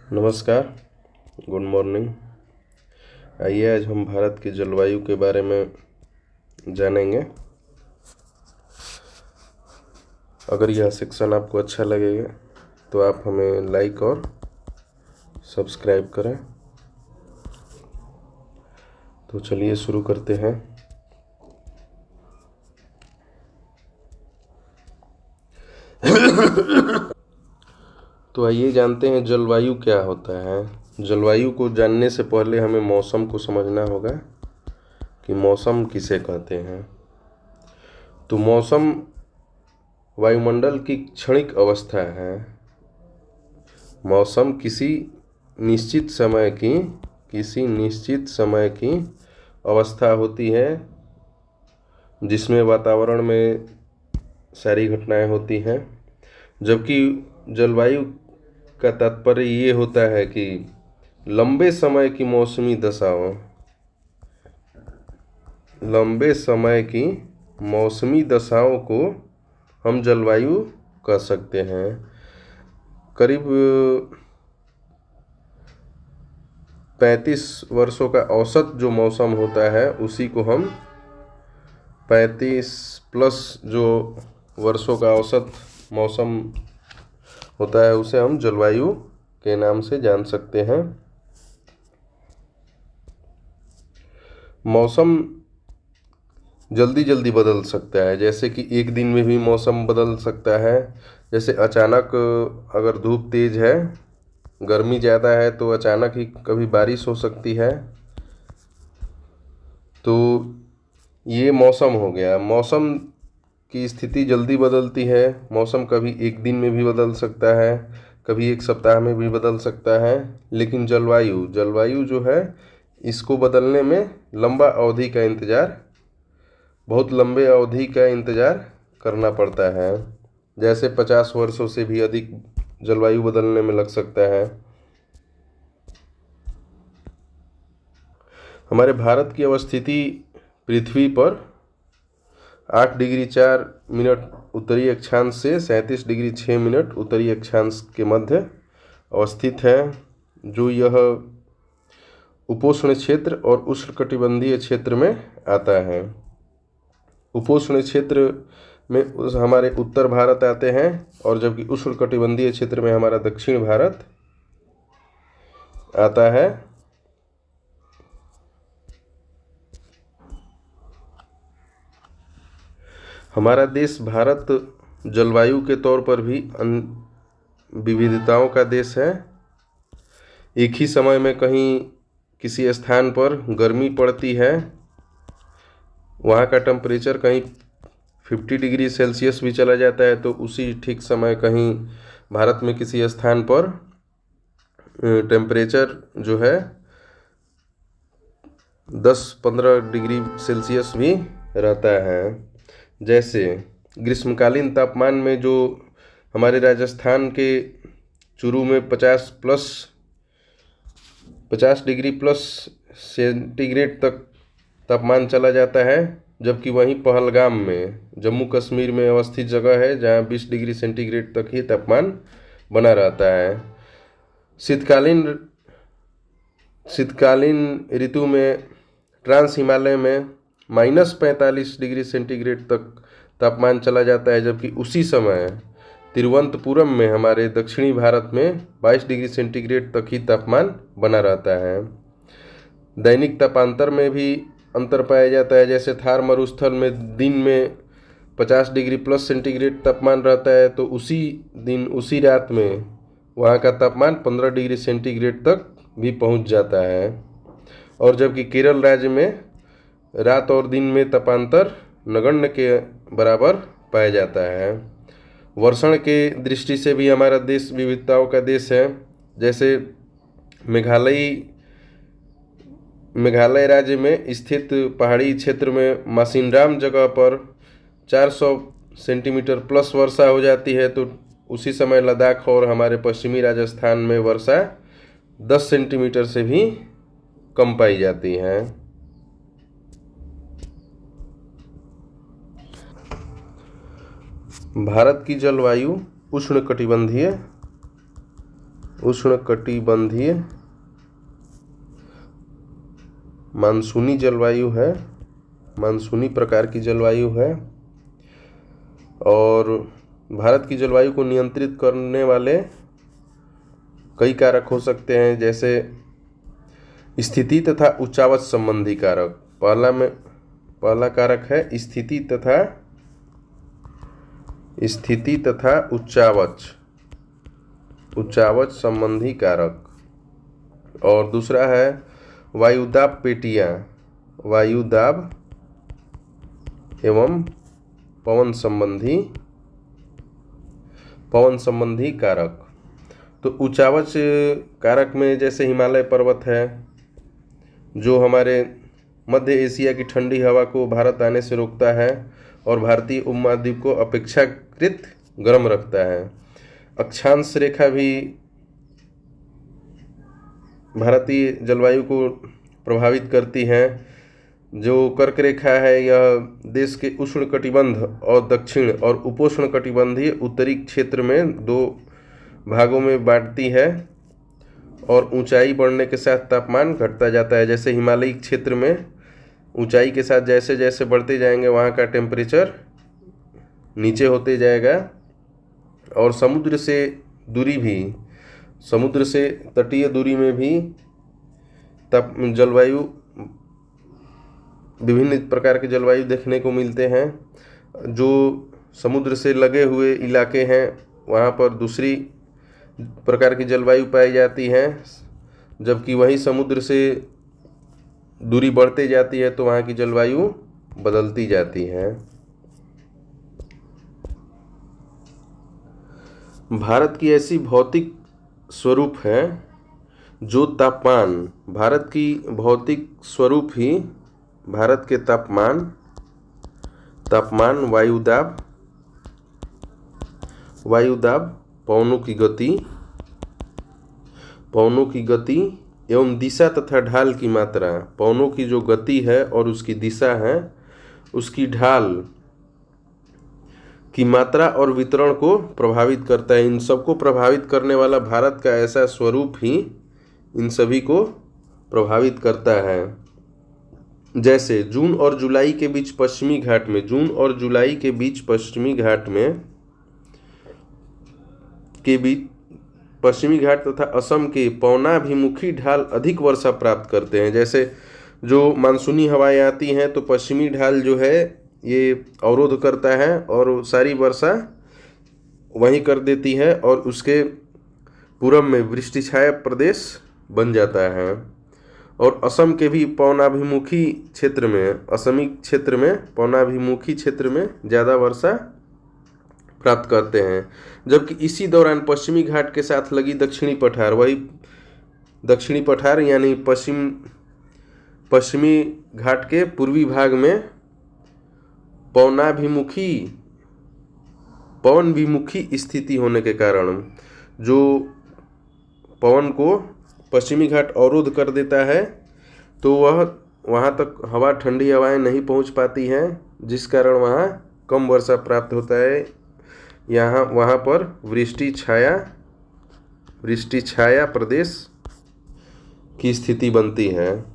नमस्कार, good morning. आइए आज हम भारत की जलवायु के बारे में जानेंगे। अगर यह सेक्शन आपको अच्छा लगेगा तो आप हमें लाइक और सब्सक्राइब करें। तो चलिए शुरू करते हैं। तो आइए जानते हैं जलवायु क्या होता है। जलवायु को जानने से पहले हमें मौसम को समझना होगा कि मौसम किसे कहते हैं। तो मौसम वायुमंडल की क्षणिक अवस्था है। मौसम किसी निश्चित समय की अवस्था होती है जिसमें वातावरण में सारी घटनाएं होती हैं। जबकि जलवायु का तात्पर्य ये होता है कि लंबे समय की मौसमी दशाओं को हम जलवायु कह सकते हैं। करीब 35 वर्षों का औसत जो मौसम होता है उसी को हम 35 प्लस जो वर्षों का औसत मौसम होता है उसे हम जलवायु के नाम से जान सकते हैं। मौसम जल्दी जल्दी बदल सकता है, जैसे कि एक दिन में भी मौसम बदल सकता है। जैसे अचानक अगर धूप तेज है, गर्मी ज़्यादा है तो अचानक ही कभी बारिश हो सकती है। तो ये मौसम हो गया। मौसम की स्थिति जल्दी बदलती है। मौसम कभी एक दिन में भी बदल सकता है, कभी एक सप्ताह में भी बदल सकता है। लेकिन जलवायु जो है इसको बदलने में बहुत लंबे अवधि का इंतज़ार करना पड़ता है। जैसे 50 वर्षों से भी अधिक जलवायु बदलने में लग सकता है। हमारे भारत की अवस्थिति पृथ्वी पर 8 डिग्री 4 मिनट उत्तरी अक्षांश से 37 डिग्री 6 मिनट उत्तरी अक्षांश के मध्य अवस्थित है। जो यह उपोष्ण क्षेत्र और उष्णकटिबंधीय क्षेत्र में आता है। उपोष्ण क्षेत्र में हमारे उत्तर भारत आते हैं और जबकि उष्णकटिबंधीय क्षेत्र में हमारा दक्षिण भारत आता है। हमारा देश भारत जलवायु के तौर पर भी विविधताओं का देश है। एक ही समय में कहीं किसी स्थान पर गर्मी पड़ती है, वहाँ का टेम्परेचर कहीं 50 डिग्री सेल्सियस भी चला जाता है, तो उसी ठीक समय कहीं भारत में किसी स्थान पर टेम्परेचर जो है 10-15 डिग्री सेल्सियस भी रहता है। जैसे ग्रीष्मकालीन तापमान में जो हमारे राजस्थान के चूरू में 50 डिग्री प्लस सेंटीग्रेड तक तापमान चला जाता है, जबकि वहीं पहलगाम में जम्मू कश्मीर में अवस्थित जगह है जहाँ 20 डिग्री सेंटीग्रेड तक ही तापमान बना रहता है। शीतकालीन ऋतु में ट्रांस हिमालय में -45 डिग्री सेंटीग्रेड तक तापमान चला जाता है, जबकि उसी समय तिरुवनंतपुरम में हमारे दक्षिणी भारत में 22 डिग्री सेंटीग्रेड तक ही तापमान बना रहता है। दैनिक तापांतर में भी अंतर पाया जाता है। जैसे थार मरुस्थल में दिन में 50 डिग्री प्लस सेंटीग्रेड तापमान रहता है, तो उसी दिन उसी रात में वहाँ का तापमान 15 डिग्री सेंटीग्रेड तक भी पहुँच जाता है। और जबकि केरल राज्य में रात और दिन में तापांतर नगण्य के बराबर पाया जाता है। वर्षण के दृष्टि से भी हमारा देश विविधताओं का देश है। जैसे मेघालय राज्य में स्थित पहाड़ी क्षेत्र में मासिनराम जगह पर 400 सेंटीमीटर प्लस वर्षा हो जाती है, तो उसी समय लद्दाख और हमारे पश्चिमी राजस्थान में वर्षा 10 सेंटीमीटर से भी कम पाई जाती है। भारत की जलवायु उष्णकटिबंधीय उष्णकटिबंधीय मानसूनी जलवायु है, मानसूनी प्रकार की जलवायु है। और भारत की जलवायु को नियंत्रित करने वाले कई कारक हो सकते हैं, जैसे स्थिति तथा उच्चावच संबंधी कारक। पहला कारक है स्थिति तथा उच्चावच संबंधी कारक। और दूसरा है वायुदाब पेटियां, वायुदाब एवं पवन संबंधी कारक। तो उच्चावच कारक में जैसे हिमालय पर्वत है, जो हमारे मध्य एशिया की ठंडी हवा को भारत आने से रोकता है और भारतीय उपमहाद्वीप को अपेक्षाकृत गर्म रखता है। अक्षांश रेखा भी भारतीय जलवायु को प्रभावित करती है। जो कर्क रेखा है, यह देश के उष्ण कटिबंध और दक्षिण और उपोष्ण कटिबंधीय उत्तरी क्षेत्र में 2 भागों में बांटती है। और ऊंचाई बढ़ने के साथ तापमान घटता जाता है। जैसे हिमालयी क्षेत्र में ऊंचाई के साथ जैसे जैसे बढ़ते जाएंगे, वहाँ का टेम्परेचर नीचे होते जाएगा। और समुद्र से तटीय दूरी में भी जलवायु, विभिन्न प्रकार के जलवायु देखने को मिलते हैं। जो समुद्र से लगे हुए इलाके हैं, वहाँ पर दूसरी प्रकार की जलवायु पाई जाती है, जबकि वही समुद्र से दूरी बढ़ते जाती है तो वहाँ की जलवायु बदलती जाती है। भारत की ऐसी भौतिक स्वरूप है जो तापमान, भारत की भौतिक स्वरूप ही भारत के तापमान, वायुदाब, पवनों की गति एवं दिशा तथा ढाल की मात्रा। पवनों की जो गति है और उसकी दिशा है, उसकी ढाल की मात्रा और वितरण को प्रभावित करता है। इन सबको प्रभावित करने वाला भारत का ऐसा स्वरूप ही इन सभी को प्रभावित करता है। जैसे जून और जुलाई के बीच पश्चिमी घाट तथा असम के पवनाभिमुखी ढाल अधिक वर्षा प्राप्त करते हैं। जैसे जो मानसूनी हवाएं आती हैं तो पश्चिमी ढाल जो है ये अवरोध करता है और सारी वर्षा वहीं कर देती है और उसके पूर्व में वृष्टि छाया प्रदेश बन जाता है। और असम के भी पवनाभिमुखी क्षेत्र में ज़्यादा वर्षा प्राप्त करते हैं। जबकि इसी दौरान पश्चिमी घाट के साथ लगी दक्षिणी पठार यानी पश्चिमी घाट के पूर्वी भाग में पवनभिमुखी स्थिति होने के कारण जो पवन को पश्चिमी घाट अवरोध कर देता है, तो वहाँ तक ठंडी हवाएं नहीं पहुँच पाती हैं, जिस कारण वहाँ कम वर्षा प्राप्त होता है। वहाँ पर वृष्टि छाया प्रदेश की स्थिति बनती है।